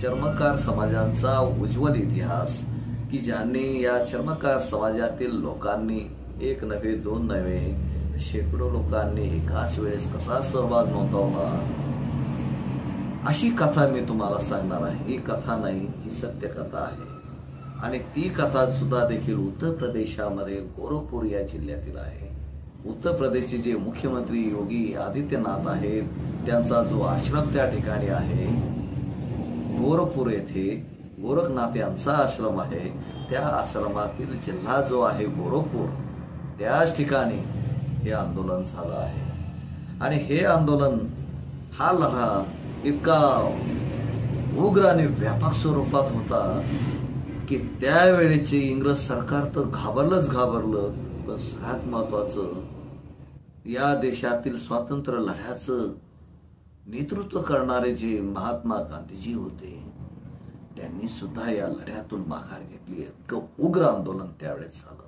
चर्मकार समाजांचा उज्ज्वल इतिहास की ज्यांनी या चर्मकार समाजातील लोकांनी एक नव्हे दोन नव्हे शेकडो लोकांनी एकाच वेळेस कसा सहभाग नोंदवला अशी कथा मी तुम्हाला सांगणार आहे। ही कथा नाही, ही सत्य कथा आहे आणि ती कथा सुद्धा देखील उत्तर प्रदेशामध्ये गोरखपूर या जिल्ह्यातील आहे। उत्तर प्रदेशचे जे मुख्यमंत्री योगी आदित्यनाथ आहेत त्यांचा जो आश्रम त्या ठिकाणी आहे गोरखपूर येथे गोरखनाथ यांचा आश्रम आहे। त्या आश्रमातील जिल्हा जो आहे गोरखपूर त्याच ठिकाणी हे आंदोलन झालं आहे आणि हे आंदोलन हा लढा इतका उग्र आणि व्यापक स्वरूपात होता की त्यावेळेचे इंग्रज सरकार तर घाबरलं। पण सगळ्यात महत्वाचं या देशातील स्वातंत्र्य लढ्याचं नेतृत्व करणारे जे महात्मा गांधीजी होते त्यांनी सुद्धा या लढ्यातून माघार घेतली। इतकं उग्र आंदोलन त्यावेळेस झालं।